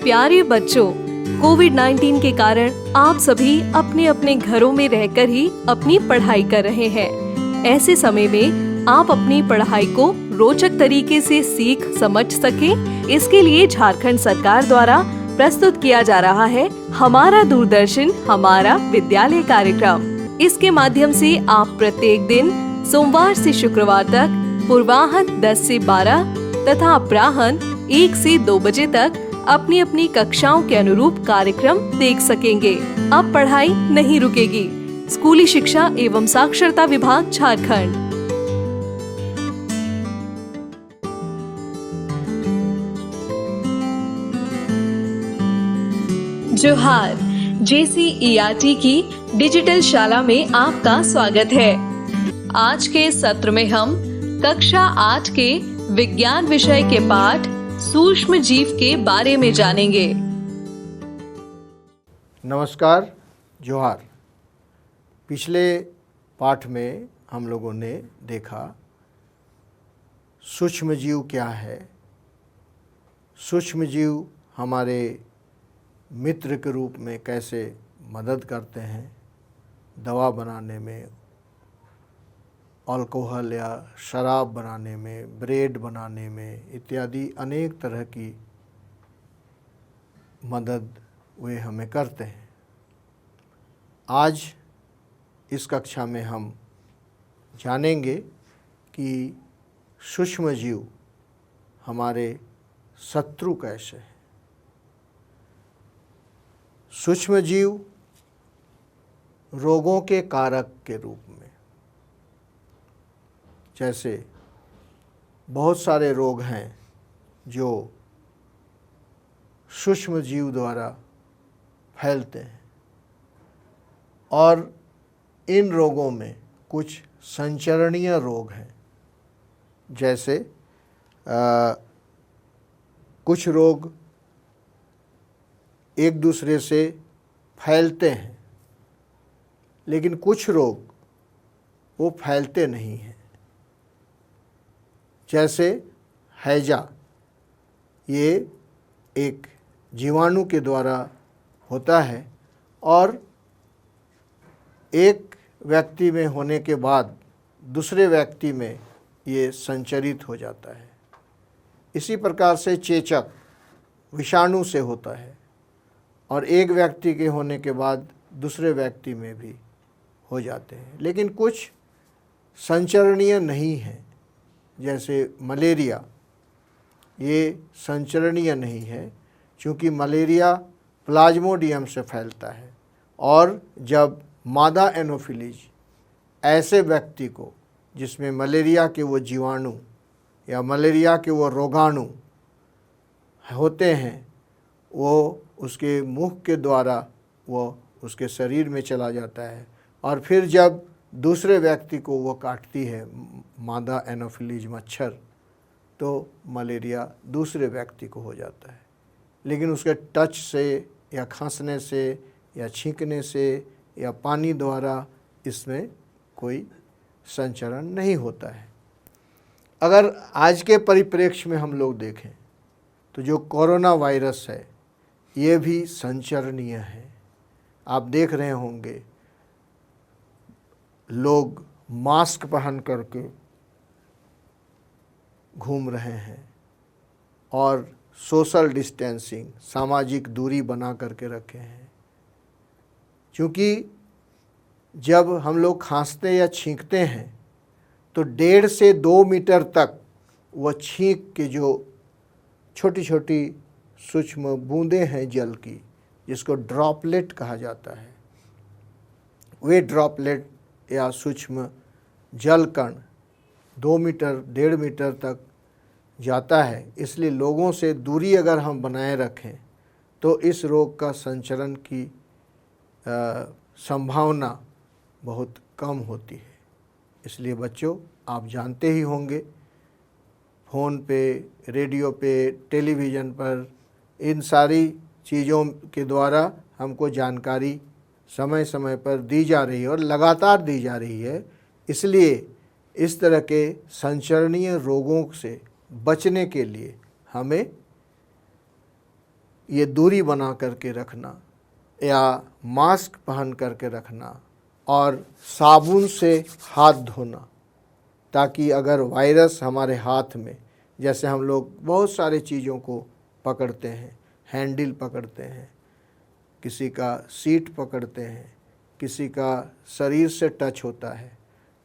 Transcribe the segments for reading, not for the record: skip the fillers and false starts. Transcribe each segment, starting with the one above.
प्यारे बच्चों, कोविड-19 के कारण आप सभी अपने अपने घरों में रहकर ही अपनी पढ़ाई कर रहे हैं। ऐसे समय में आप अपनी पढ़ाई को रोचक तरीके से सीख समझ सकें, इसके लिए झारखंड सरकार द्वारा प्रस्तुत किया जा रहा है हमारा दूरदर्शन हमारा विद्यालय कार्यक्रम। इसके माध्यम से आप प्रत्येक दिन सोमवार से शुक्रवार तक पूर्वाह्न 10 से 12 तथा अपराह्न 1 से 2 बजे तक अपनी अपनी कक्षाओं के अनुरूप कार्यक्रम देख सकेंगे। अब पढ़ाई नहीं रुकेगी। स्कूली शिक्षा एवं साक्षरता विभाग झारखंड। जोहार, JCERT की डिजिटल शाला में आपका स्वागत है। आज के सत्र में हम कक्षा 8 के विज्ञान विषय के पाठ सूक्ष्म जीव के बारे में जानेंगे। नमस्कार, जोहार। पिछले पाठ में हम लोगों ने देखा सूक्ष्म जीव क्या है। सूक्ष्म जीव हमारे मित्र के रूप में कैसे मदद करते हैं दवा बनाने में, अल्कोहल या शराब बनाने में, ब्रेड बनाने में इत्यादि अनेक तरह की मदद वे हमें करते हैं। आज इस कक्षा में हम जानेंगे कि सूक्ष्म जीव हमारे शत्रु कैसे हैं। सूक्ष्म जीव रोगों के कारक के रूप में, जैसे बहुत सारे रोग हैं जो सूक्ष्म जीव द्वारा फैलते हैं और इन रोगों में कुछ संचरणीय रोग हैं। जैसे कुछ रोग एक दूसरे से फैलते हैं, लेकिन कुछ रोग वो फैलते नहीं हैं। जैसे हैजा, ये एक जीवाणु के द्वारा होता है और एक व्यक्ति में होने के बाद दूसरे व्यक्ति में ये संचरित हो जाता है। इसी प्रकार से चेचक विषाणु से होता है और एक व्यक्ति के होने के बाद दूसरे व्यक्ति में भी हो जाते हैं, लेकिन कुछ संचरणीय नहीं है। जैसे मलेरिया, ये संचरणीय नहीं है क्योंकि मलेरिया प्लाज्मोडियम से फैलता है और जब मादा एनोफिलीज ऐसे व्यक्ति को जिसमें मलेरिया के वो जीवाणु या मलेरिया के वो रोगाणु होते हैं, वो उसके मुख के द्वारा वो उसके शरीर में चला जाता है और फिर जब दूसरे व्यक्ति को वो काटती है मादा एनोफिलीज मच्छर, तो मलेरिया दूसरे व्यक्ति को हो जाता है। लेकिन उसके टच से या खांसने से या छींकने से या पानी द्वारा इसमें कोई संचरण नहीं होता है। अगर आज के परिप्रेक्ष्य में हम लोग देखें तो जो कोरोना वायरस है ये भी संचरणीय है। आप देख रहे होंगे लोग मास्क पहन करके घूम रहे हैं और सोशल डिस्टेंसिंग, सामाजिक दूरी बना करके रखे हैं। क्योंकि जब हम लोग खांसते या छींकते हैं तो 1.5 से 2 मीटर तक वह छींक के जो छोटी छोटी सूक्ष्म बूंदें हैं जल की, जिसको ड्रॉपलेट कहा जाता है, वे ड्रॉपलेट या सूक्ष्म जल कण 2 मीटर 1.5 मीटर तक जाता है। इसलिए लोगों से दूरी अगर हम बनाए रखें तो इस रोग का संचरण की संभावना बहुत कम होती है। इसलिए बच्चों, आप जानते ही होंगे फ़ोन पे, रेडियो पे, टेलीविज़न पर इन सारी चीज़ों के द्वारा हमको जानकारी समय समय पर दी जा रही है और लगातार दी जा रही है। इसलिए इस तरह के संचरणीय रोगों से बचने के लिए हमें ये दूरी बना करके रखना या मास्क पहन करके रखना और साबुन से हाथ धोना, ताकि अगर वायरस हमारे हाथ में, जैसे हम लोग बहुत सारे चीज़ों को पकड़ते हैं, हैंडल पकड़ते हैं, किसी का सीट पकड़ते हैं, किसी का शरीर से टच होता है,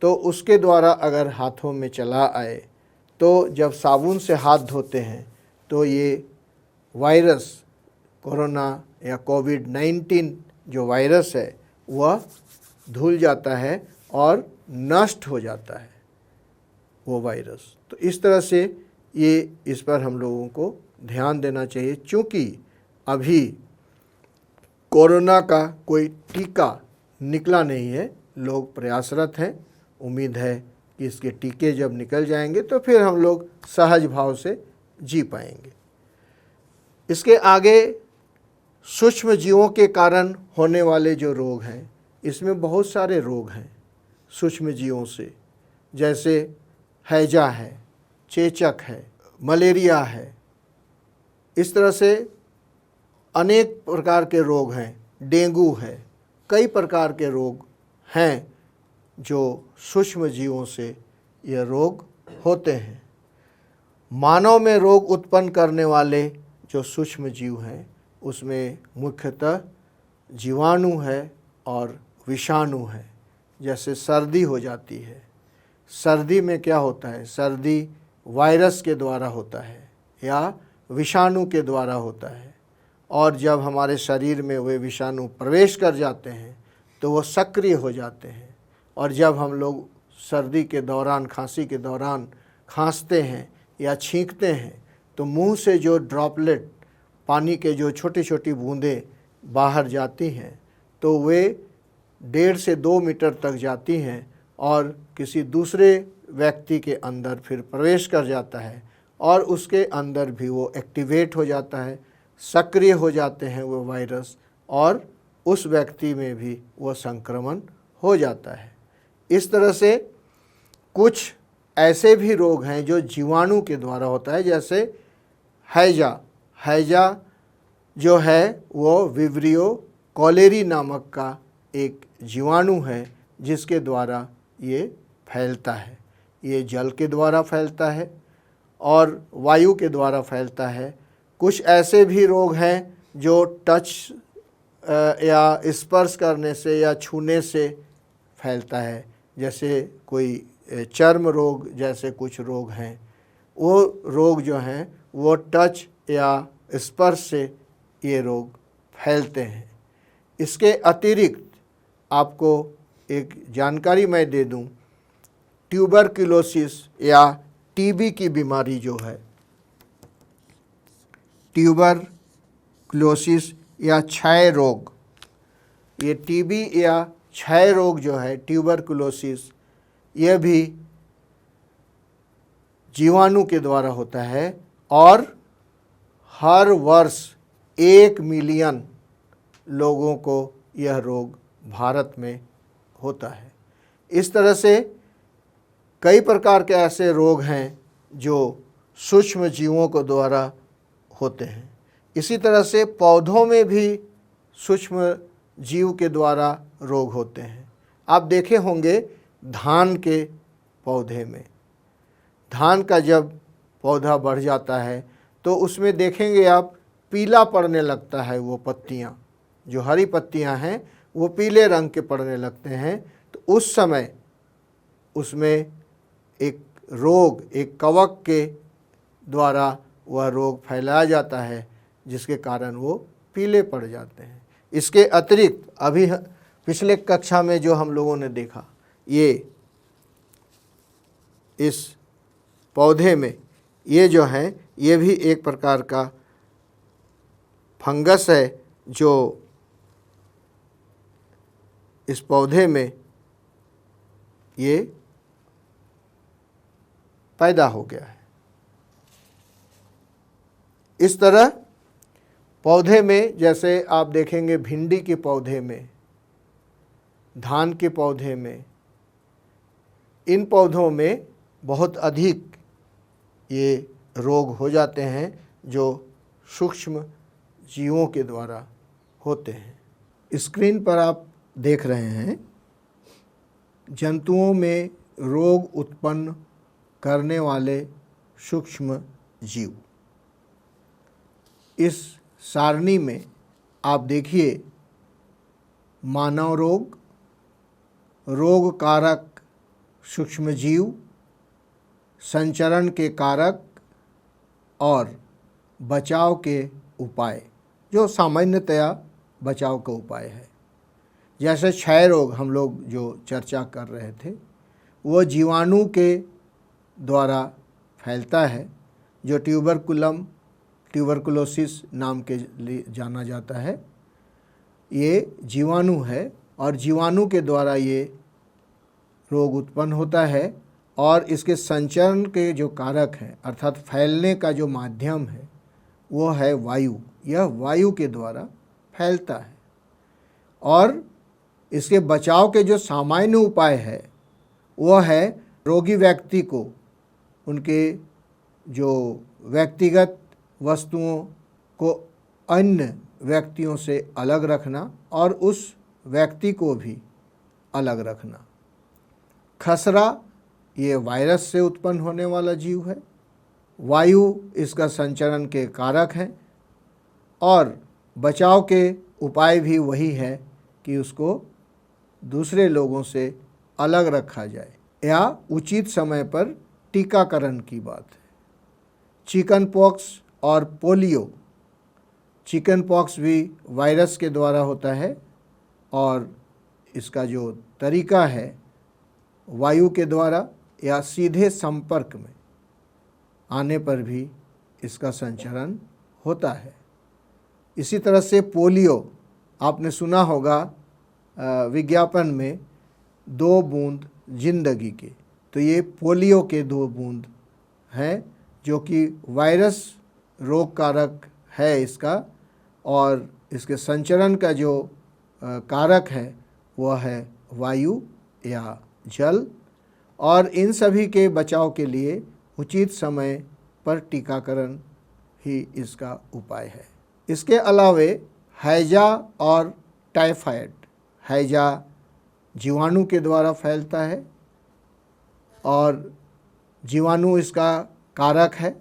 तो उसके द्वारा अगर हाथों में चला आए तो जब साबुन से हाथ धोते हैं तो ये वायरस, कोरोना या कोविड-19 जो वायरस है वह धुल जाता है और नष्ट हो जाता है वो वायरस। तो इस तरह से इस पर हम लोगों को ध्यान देना चाहिए। चूँकि अभी कोरोना का कोई टीका निकला नहीं है, लोग प्रयासरत हैं। उम्मीद है कि इसके टीके जब निकल जाएंगे तो फिर हम लोग सहज भाव से जी पाएंगे। इसके आगे सूक्ष्म जीवों के कारण होने वाले जो रोग हैं, इसमें बहुत सारे रोग हैं सूक्ष्म जीवों से, जैसे हैजा है, चेचक है, मलेरिया है। इस तरह से अनेक प्रकार के रोग हैं, डेंगू है, कई प्रकार के रोग हैं जो सूक्ष्म जीवों से यह रोग होते हैं। मानव में रोग उत्पन्न करने वाले जो सूक्ष्म जीव हैं उसमें मुख्यतः जीवाणु है और विषाणु है। जैसे सर्दी हो जाती है, सर्दी में क्या होता है, सर्दी वायरस के द्वारा होता है या विषाणु के द्वारा होता है, और जब हमारे शरीर में वे विषाणु प्रवेश कर जाते हैं तो वो सक्रिय हो जाते हैं, और जब हम लोग सर्दी के दौरान, खांसी के दौरान खांसते हैं या छींकते हैं तो मुंह से जो ड्रॉपलेट, पानी के जो छोटी छोटी बूंदें बाहर जाती हैं तो वे 1.5 से 2 मीटर तक जाती हैं और किसी दूसरे व्यक्ति के अंदर फिर प्रवेश कर जाता है, और उसके अंदर भी वो एक्टिवेट हो जाता है, सक्रिय हो जाते हैं वो वायरस, और उस व्यक्ति में भी वो संक्रमण हो जाता है। इस तरह से कुछ ऐसे भी रोग हैं जो जीवाणु के द्वारा होता है, जैसे हैजा जो है वो विब्रियो कॉलेरी नामक का एक जीवाणु है जिसके द्वारा ये फैलता है। ये जल के द्वारा फैलता है और वायु के द्वारा फैलता है। कुछ ऐसे भी रोग हैं जो टच या स्पर्श करने से या छूने से फैलता है, जैसे कोई चर्म रोग जैसे कुछ रोग हैं। वो रोग जो हैं वो टच या स्पर्श से ये रोग फैलते हैं। इसके अतिरिक्त आपको एक जानकारी मैं दे दूं, ट्यूबरक्लोसिस या टीबी की बीमारी जो है, ट्यूबरक्लोसिस या क्षय रोग, ये टीबी या क्षय रोग जो है, ट्यूबरक्लोसिस, यह भी जीवाणु के द्वारा होता है और हर वर्ष 1 मिलियन लोगों को यह रोग भारत में होता है। इस तरह से कई प्रकार के ऐसे रोग हैं जो सूक्ष्म जीवों के द्वारा होते हैं। इसी तरह से पौधों में भी सूक्ष्म जीव के द्वारा रोग होते हैं। आप देखे होंगे धान के पौधे में, धान का जब पौधा बढ़ जाता है तो उसमें देखेंगे आप पीला पड़ने लगता है, वो पत्तियाँ जो हरी पत्तियाँ हैं वो पीले रंग के पड़ने लगते हैं। तो उस समय उसमें एक रोग, एक कवक के द्वारा वह रोग फैलाया जाता है जिसके कारण वो पीले पड़ जाते हैं। इसके अतिरिक्त अभी पिछले कक्षा में जो हम लोगों ने देखा, ये इस पौधे में ये जो है ये भी एक प्रकार का फंगस है जो इस पौधे में ये पैदा हो गया है। इस तरह पौधे में, जैसे आप देखेंगे भिंडी के पौधे में, धान के पौधे में, इन पौधों में बहुत अधिक ये रोग हो जाते हैं जो सूक्ष्म जीवों के द्वारा होते हैं। स्क्रीन पर आप देख रहे हैं जंतुओं में रोग उत्पन्न करने वाले सूक्ष्म जीव। इस सारणी में आप देखिए मानव रोग, रोग कारक सूक्ष्म जीव, संचरण के कारक और बचाव के उपाय, जो सामान्यतया बचाव का उपाय है। जैसे क्षय रोग हम लोग जो चर्चा कर रहे थे, वो जीवाणु के द्वारा फैलता है, जो ट्यूबरकुलोसिस नाम के लिए जाना जाता है। ये जीवाणु है और जीवाणु के द्वारा ये रोग उत्पन्न होता है और इसके संचरण के जो कारक हैं अर्थात फैलने का जो माध्यम है वो है वायु। यह वायु के द्वारा फैलता है और इसके बचाव के जो सामान्य उपाय है वो है रोगी व्यक्ति को उनके जो व्यक्तिगत वस्तुओं को अन्य व्यक्तियों से अलग रखना और उस व्यक्ति को भी अलग रखना। खसरा ये वायरस से उत्पन्न होने वाला जीव है। वायु इसका संचरण के कारक हैं और बचाव के उपाय भी वही है कि उसको दूसरे लोगों से अलग रखा जाए या उचित समय पर टीकाकरण की बात है। चिकन पॉक्स और पोलियो, चिकन पॉक्स भी वायरस के द्वारा होता है और इसका जो तरीका है वायु के द्वारा या सीधे संपर्क में आने पर भी इसका संचरण होता है। इसी तरह से पोलियो आपने सुना होगा विज्ञापन में 2 बूंद जिंदगी के, तो ये पोलियो के 2 बूंद हैं जो कि वायरस रोग कारक है इसका और इसके संचरण का जो कारक है वह है वायु या जल और इन सभी के बचाव के लिए उचित समय पर टीकाकरण ही इसका उपाय है। इसके अलावे हैजा और टाइफाइड, हैजा जीवाणु के द्वारा फैलता है और जीवाणु इसका कारक है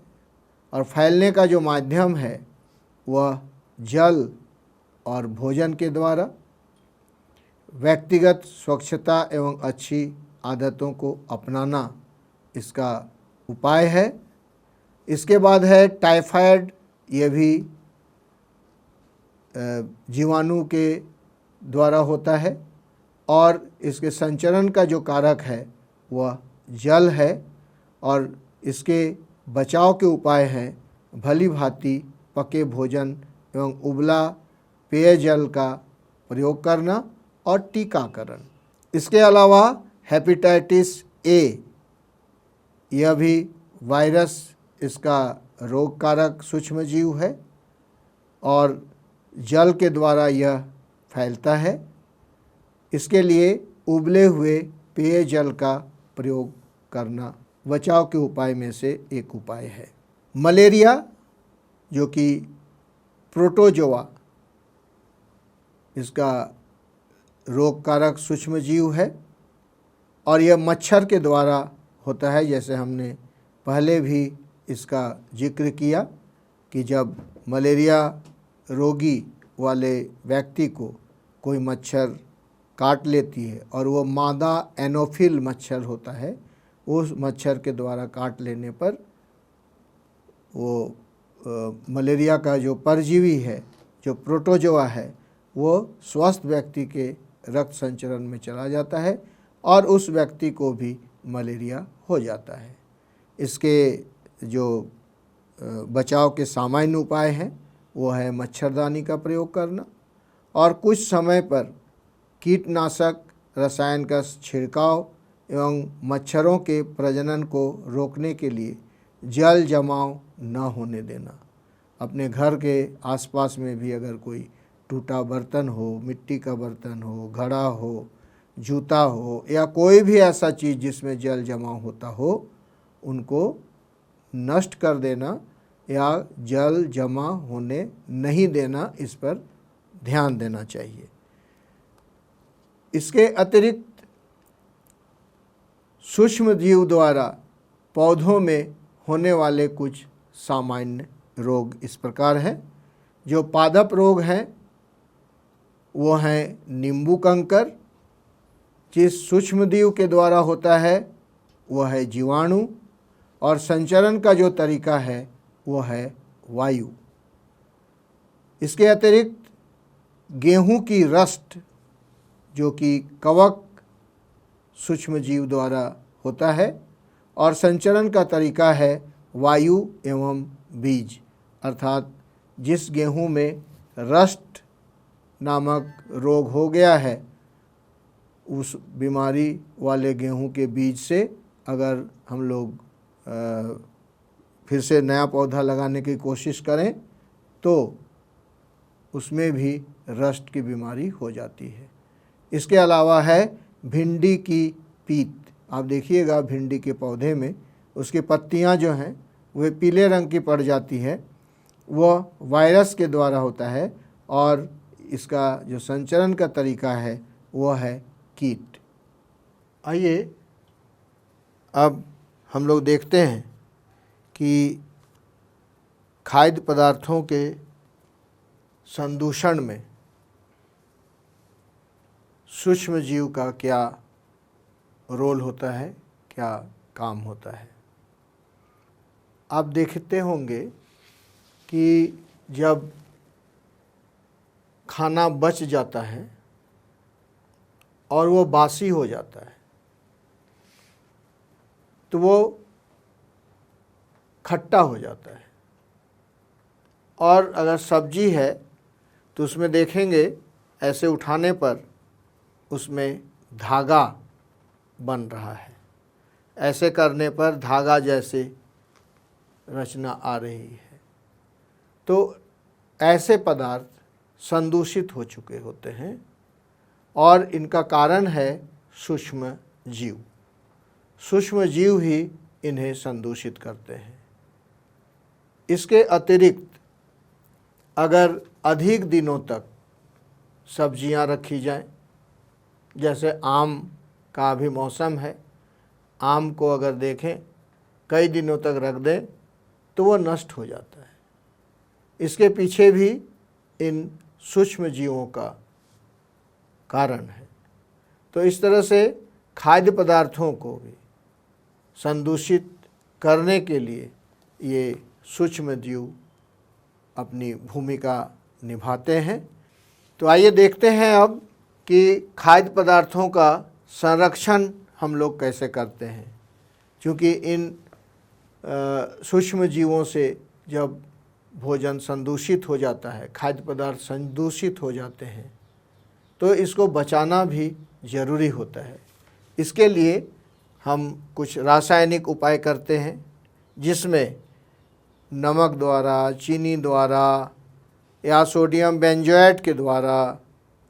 और फैलने का जो माध्यम है वह जल और भोजन के द्वारा। व्यक्तिगत स्वच्छता एवं अच्छी आदतों को अपनाना इसका उपाय है। इसके बाद है टाइफाइड, यह भी जीवाणु के द्वारा होता है और इसके संचरण का जो कारक है वह जल है और इसके बचाव के उपाय हैं भली भांति पके भोजन एवं उबला पेयजल का प्रयोग करना और टीकाकरण। इसके अलावा हेपेटाइटिस ए, यह भी वायरस इसका रोग कारक सूक्ष्म जीव है और जल के द्वारा यह फैलता है। इसके लिए उबले हुए पेयजल का प्रयोग करना बचाव के उपाय में से एक उपाय है। मलेरिया जो कि प्रोटोजोआ इसका रोग कारक सूक्ष्म जीव है और यह मच्छर के द्वारा होता है। जैसे हमने पहले भी इसका जिक्र किया कि जब मलेरिया रोगी वाले व्यक्ति को कोई मच्छर काट लेती है और वो मादा एनोफिल मच्छर होता है, उस मच्छर के द्वारा काट लेने पर वो मलेरिया का जो परजीवी है, जो प्रोटोजोआ है, वो स्वस्थ व्यक्ति के रक्त संचरण में चला जाता है और उस व्यक्ति को भी मलेरिया हो जाता है। इसके जो बचाव के सामान्य उपाय हैं वो है मच्छरदानी का प्रयोग करना और कुछ समय पर कीटनाशक रसायन का छिड़काव एवं मच्छरों के प्रजनन को रोकने के लिए जल जमाव न होने देना। अपने घर के आसपास में भी अगर कोई टूटा बर्तन हो, मिट्टी का बर्तन हो, घड़ा हो, जूता हो या कोई भी ऐसा चीज़ जिसमें जल जमाव होता हो, उनको नष्ट कर देना या जल जमा होने नहीं देना, इस पर ध्यान देना चाहिए। इसके अतिरिक्त सूक्ष्म जीव द्वारा पौधों में होने वाले कुछ सामान्य रोग इस प्रकार हैं। जो पादप रोग हैं वो हैं नींबू कंकर। जिस सूक्ष्मजीव के द्वारा होता है वह है जीवाणु, और संचरण का जो तरीका है वो है वायु। इसके अतिरिक्त गेहूं की रस्ट, जो कि कवक सूक्ष्मजीव द्वारा होता है, और संचरण का तरीका है वायु एवं बीज, अर्थात जिस गेहूं में रस्ट नामक रोग हो गया है, उस बीमारी वाले गेहूं के बीज से अगर हम लोग फिर से नया पौधा लगाने की कोशिश करें तो उसमें भी रस्ट की बीमारी हो जाती है। इसके अलावा है भिंडी की पीत। आप देखिएगा भिंडी के पौधे में उसकी पत्तियां जो हैं वे पीले रंग की पड़ जाती है, वह वायरस के द्वारा होता है, और इसका जो संचरण का तरीका है वह है कीट। आइए अब हम लोग देखते हैं कि खाद्य पदार्थों के संदूषण में सूक्ष्म जीव का क्या रोल होता है, क्या काम होता है। आप देखते होंगे कि जब खाना बच जाता है और वो बासी हो जाता है तो वो खट्टा हो जाता है, और अगर सब्जी है तो उसमें देखेंगे ऐसे उठाने पर उसमें धागा बन रहा है, ऐसे करने पर धागा जैसे रचना आ रही है। तो ऐसे पदार्थ संदूषित हो चुके होते हैं, और इनका कारण है सूक्ष्म जीव। सूक्ष्म जीव ही इन्हें संदूषित करते हैं। इसके अतिरिक्त अगर अधिक दिनों तक सब्जियां रखी जाएं, जैसे आम का अभी मौसम है, आम को अगर देखें कई दिनों तक रख दें तो वो नष्ट हो जाता है। इसके पीछे भी इन सूक्ष्म जीवों का कारण है। तो इस तरह से खाद्य पदार्थों को भी संदूषित करने के लिए ये सूक्ष्म जीव अपनी भूमिका निभाते हैं। तो आइए देखते हैं अब कि खाद्य पदार्थों का संरक्षण हम लोग कैसे करते हैं, क्योंकि इन सूक्ष्म जीवों से जब भोजन संदूषित हो जाता है, खाद्य पदार्थ संदूषित हो जाते हैं, तो इसको बचाना भी ज़रूरी होता है। इसके लिए हम कुछ रासायनिक उपाय करते हैं, जिसमें नमक द्वारा, चीनी द्वारा या सोडियम बेंजोएट के द्वारा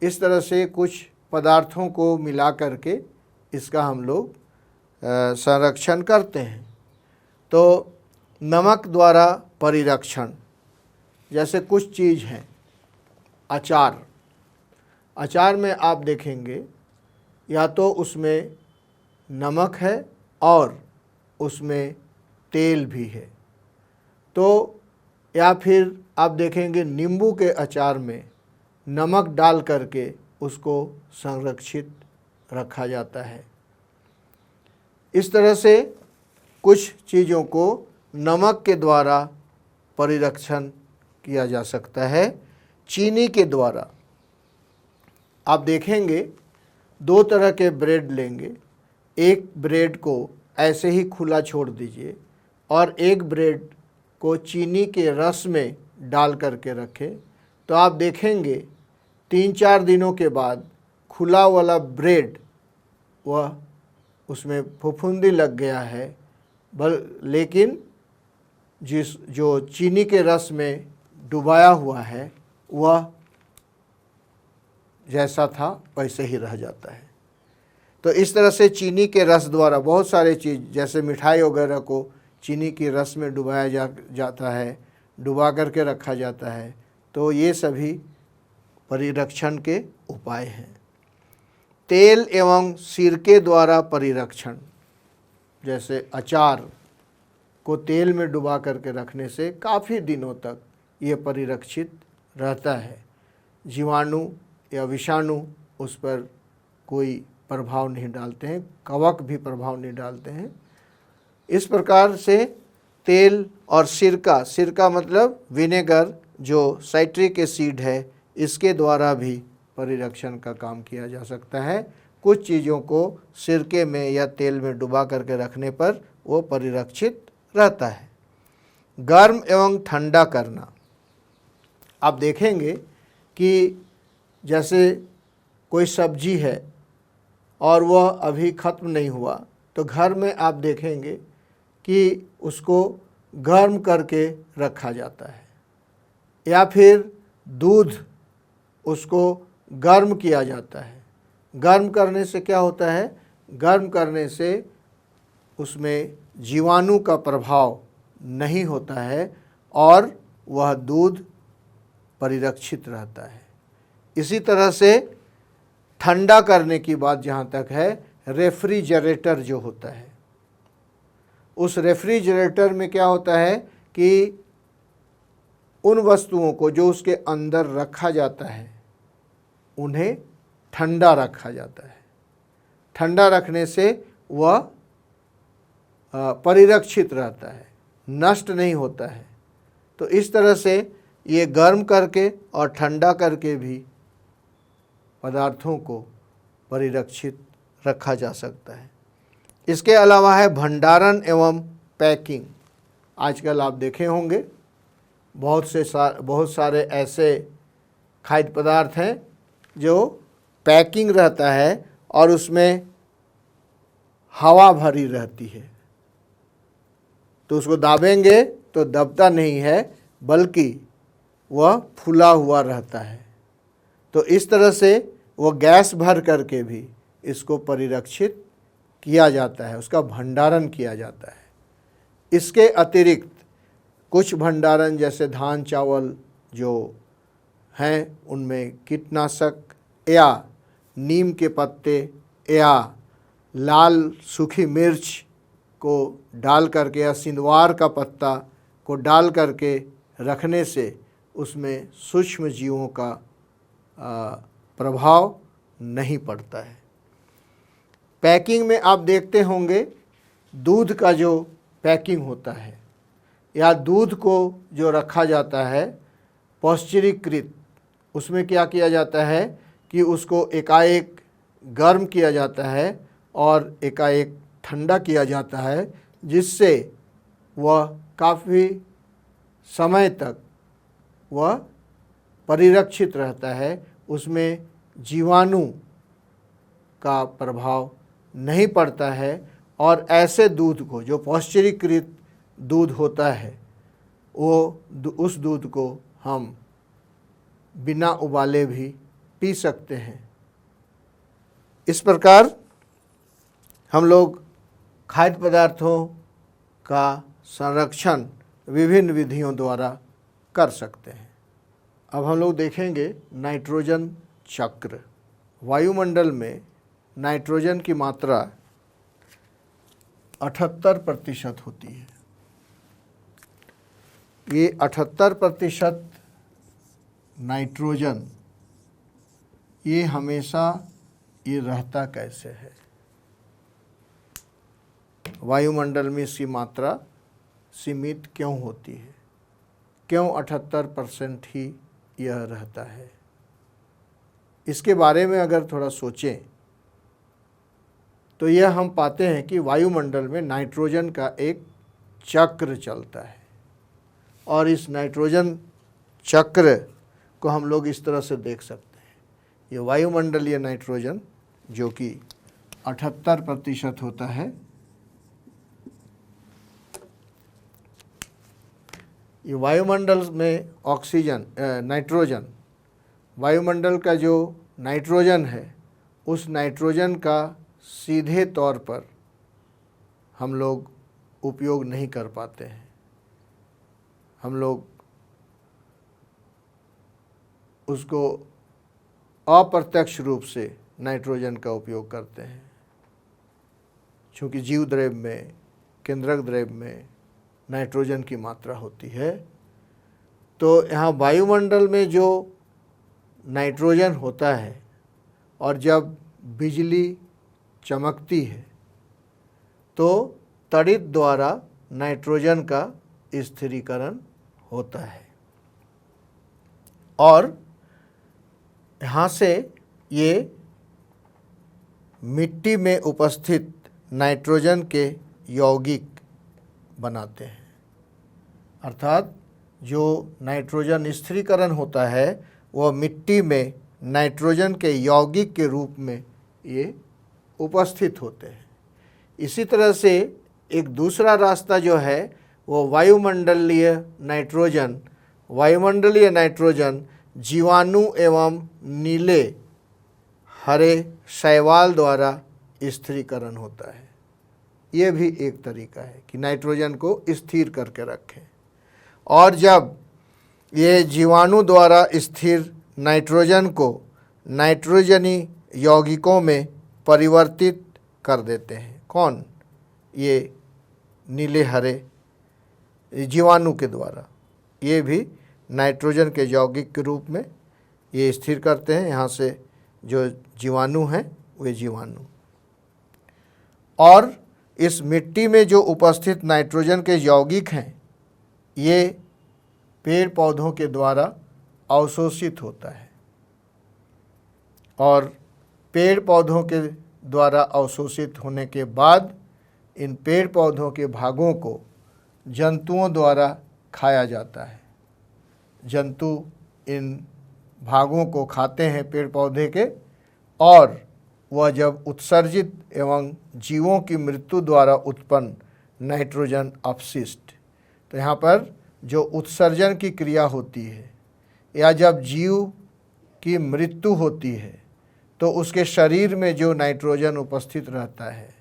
इस तरह से कुछ पदार्थों को मिला करके इसका हम लोग संरक्षण करते हैं। तो नमक द्वारा परिरक्षण, जैसे कुछ चीज़ हैं, अचार। अचार में आप देखेंगे या तो उसमें नमक है और उसमें तेल भी है, तो या फिर आप देखेंगे नींबू के अचार में नमक डाल करके उसको संरक्षित रखा जाता है। इस तरह से कुछ चीज़ों को नमक के द्वारा परिरक्षण किया जा सकता है। चीनी के द्वारा आप देखेंगे दो तरह के ब्रेड लेंगे, एक ब्रेड को ऐसे ही खुला छोड़ दीजिए और एक ब्रेड को चीनी के रस में डाल करके रखें, तो आप देखेंगे 3-4 दिनों के बाद खुला वाला ब्रेड वह उसमें फफूंदी लग गया है, लेकिन जो चीनी के रस में डुबाया हुआ है वह जैसा था वैसे ही रह जाता है। तो इस तरह से चीनी के रस द्वारा बहुत सारे चीज़, जैसे मिठाई वगैरह को चीनी की रस में डुबाया जाता है, डुबा करके रखा जाता है। तो ये सभी परिरक्षण के उपाय हैं। तेल एवं सिरके द्वारा परिरक्षण, जैसे अचार को तेल में डुबा करके रखने से काफ़ी दिनों तक ये परिरक्षित रहता है, जीवाणु या विषाणु उस पर कोई प्रभाव नहीं डालते हैं, कवक भी प्रभाव नहीं डालते हैं। इस प्रकार से तेल और सिरका मतलब विनेगर, जो साइट्रिक एसिड है, इसके द्वारा भी परिरक्षण का काम किया जा सकता है। कुछ चीज़ों को सिरके में या तेल में डुबा करके रखने पर वो परिरक्षित रहता है। गर्म एवं ठंडा करना, आप देखेंगे कि जैसे कोई सब्जी है और वह अभी ख़त्म नहीं हुआ, तो घर में आप देखेंगे कि उसको गर्म करके रखा जाता है, या फिर दूध उसको गर्म किया जाता है। गर्म करने से क्या होता है? गर्म करने से उसमें जीवाणु का प्रभाव नहीं होता है और वह दूध परिरक्षित रहता है। इसी तरह से ठंडा करने की बात जहाँ तक है, रेफ्रिजरेटर जो होता है, उस रेफ्रिजरेटर में क्या होता है कि उन वस्तुओं को जो उसके अंदर रखा जाता है उन्हें ठंडा रखा जाता है। ठंडा रखने से वह परिरक्षित रहता है, नष्ट नहीं होता है। तो इस तरह से ये गर्म करके और ठंडा करके भी पदार्थों को परिरक्षित रखा जा सकता है। इसके अलावा है भंडारण एवं पैकिंग। आजकल आप देखे होंगे बहुत सारे ऐसे खाद्य पदार्थ हैं जो पैकिंग रहता है और उसमें हवा भरी रहती है, तो उसको दाबेंगे तो दबता नहीं है, बल्कि वह फूला हुआ रहता है। तो इस तरह से वह गैस भर करके भी इसको परिरक्षित किया जाता है, उसका भंडारण किया जाता है। इसके अतिरिक्त कुछ भंडारण जैसे धान चावल जो हैं उनमें कीटनाशक या नीम के पत्ते या लाल सूखी मिर्च को डाल करके या सिंदवार का पत्ता को डाल करके रखने से उसमें सूक्ष्म जीवों का प्रभाव नहीं पड़ता है। पैकिंग में आप देखते होंगे दूध का जो पैकिंग होता है या दूध को जो रखा जाता है पौष्टिरीकृत, उसमें क्या किया जाता है कि उसको एकाएक गर्म किया जाता है और एकाएक ठंडा किया जाता है, जिससे वह काफ़ी समय तक वह परिरक्षित रहता है, उसमें जीवाणु का प्रभाव नहीं पड़ता है। और ऐसे दूध को जो पौष्टिरीकृत दूध होता है उस दूध को हम बिना उबाले भी पी सकते हैं। इस प्रकार हम लोग खाद्य पदार्थों का संरक्षण विभिन्न विधियों द्वारा कर सकते हैं। अब हम लोग देखेंगे नाइट्रोजन चक्र। वायुमंडल में नाइट्रोजन की मात्रा 78% होती है। ये 78% नाइट्रोजन ये हमेशा ये रहता कैसे है? वायुमंडल में इसकी मात्रा सीमित क्यों होती है? क्यों 78% ही यह रहता है? इसके बारे में अगर थोड़ा सोचें तो यह हम पाते हैं कि वायुमंडल में नाइट्रोजन का एक चक्र चलता है और इस नाइट्रोजन चक्र को हम लोग इस तरह से देख सकते हैं। ये वायुमंडलीय नाइट्रोजन जो कि 78% होता है, ये वायुमंडल में ऑक्सीजन नाइट्रोजन, वायुमंडल का जो नाइट्रोजन है उस नाइट्रोजन का सीधे तौर पर हम लोग उपयोग नहीं कर पाते हैं। हम लोग उसको अप्रत्यक्ष रूप से नाइट्रोजन का उपयोग करते हैं, क्योंकि जीव द्रव्य में, केंद्रक द्रव्य में नाइट्रोजन की मात्रा होती है। तो यहाँ वायुमंडल में जो नाइट्रोजन होता है और जब बिजली चमकती है तो तड़ित द्वारा नाइट्रोजन का स्थिरीकरण होता है और यहाँ से ये मिट्टी में उपस्थित नाइट्रोजन के यौगिक बनाते हैं। अर्थात जो नाइट्रोजन स्थिरीकरण होता है वह मिट्टी में नाइट्रोजन के यौगिक के रूप में ये उपस्थित होते हैं। इसी तरह से एक दूसरा रास्ता जो है वो वायुमंडलीय नाइट्रोजन जीवाणु एवं नीले हरे शैवाल द्वारा स्थिरीकरण होता है। ये भी एक तरीका है कि नाइट्रोजन को स्थिर करके रखें। और जब ये जीवाणु द्वारा स्थिर नाइट्रोजन को नाइट्रोजनी यौगिकों में परिवर्तित कर देते हैं। कौन? ये नीले हरे जीवाणु के द्वारा ये भी नाइट्रोजन के यौगिक के रूप में ये स्थिर करते हैं। यहाँ से जो जीवाणु हैं वे जीवाणु, और इस मिट्टी में जो उपस्थित नाइट्रोजन के यौगिक हैं ये पेड़ पौधों के द्वारा अवशोषित होता है और पेड़ पौधों के द्वारा अवशोषित होने के बाद इन पेड़ पौधों के भागों को जंतुओं द्वारा खाया जाता है। जंतु इन भागों को खाते हैं पेड़ पौधे के, और वह जब उत्सर्जित एवं जीवों की मृत्यु द्वारा उत्पन्न नाइट्रोजन अपशिष्ट, तो यहाँ पर जो उत्सर्जन की क्रिया होती है या जब जीव की मृत्यु होती है तो उसके शरीर में जो नाइट्रोजन उपस्थित रहता है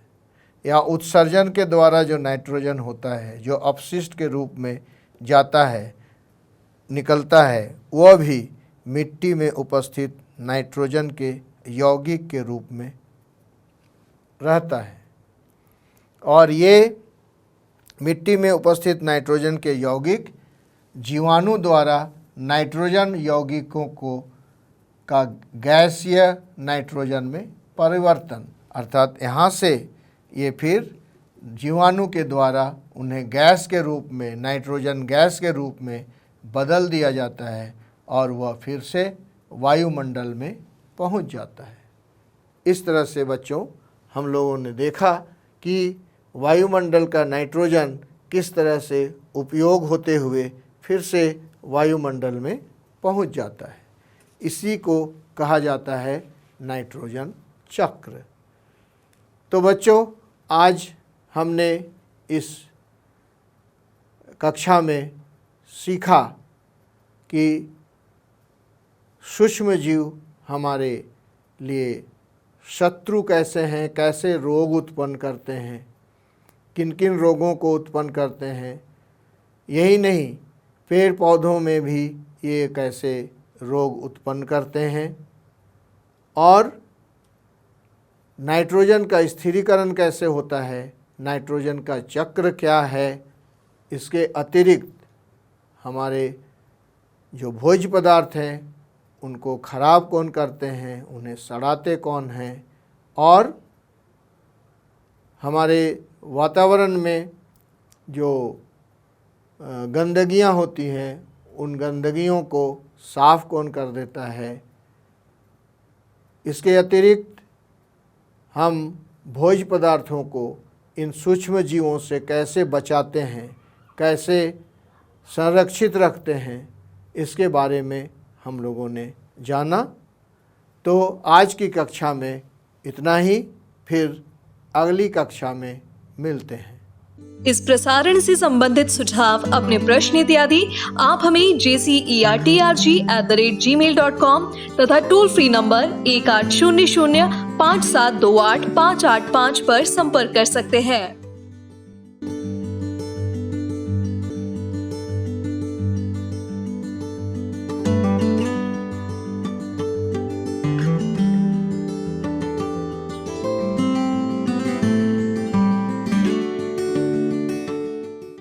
या उत्सर्जन के द्वारा जो नाइट्रोजन होता है जो अपशिष्ट के रूप में जाता है, निकलता है, वह भी मिट्टी में उपस्थित नाइट्रोजन के यौगिक के रूप में रहता है। और ये मिट्टी में उपस्थित नाइट्रोजन के यौगिक जीवाणु द्वारा नाइट्रोजन यौगिकों का गैसीय नाइट्रोजन में परिवर्तन, अर्थात यहाँ से ये फिर जीवाणु के द्वारा उन्हें गैस के रूप में, नाइट्रोजन गैस के रूप में बदल दिया जाता है और वह फिर से वायुमंडल में पहुंच जाता है। इस तरह से बच्चों हम लोगों ने देखा कि वायुमंडल का नाइट्रोजन किस तरह से उपयोग होते हुए फिर से वायुमंडल में पहुंच जाता है। इसी को कहा जाता है नाइट्रोजन चक्र। तो बच्चों आज हमने इस कक्षा में सीखा कि सूक्ष्म जीव हमारे लिए शत्रु कैसे हैं, कैसे रोग उत्पन्न करते हैं, किन किन रोगों को उत्पन्न करते हैं। यही नहीं, पेड़ पौधों में भी ये कैसे रोग उत्पन्न करते हैं और नाइट्रोजन का स्थिरीकरण कैसे होता है, नाइट्रोजन का चक्र क्या है। इसके अतिरिक्त हमारे जो भोज्य पदार्थ हैं उनको खराब कौन करते हैं, उन्हें सड़ाते कौन हैं, और हमारे वातावरण में जो गंदगियां होती हैं उन गंदगियों को साफ कौन कर देता है। इसके अतिरिक्त हम भोज्य पदार्थों को इन सूक्ष्म जीवों से कैसे बचाते हैं, कैसे संरक्षित रखते हैं, इसके बारे में हम लोगों ने जाना। तो आज की कक्षा में इतना ही, फिर अगली कक्षा में मिलते हैं। इस प्रसारण से संबंधित सुझाव, अपने प्रश्न इत्यादि आप हमें jcerg@gmail.com तथा टोल फ्री नंबर 1800 5728 585 पर संपर्क कर सकते हैं।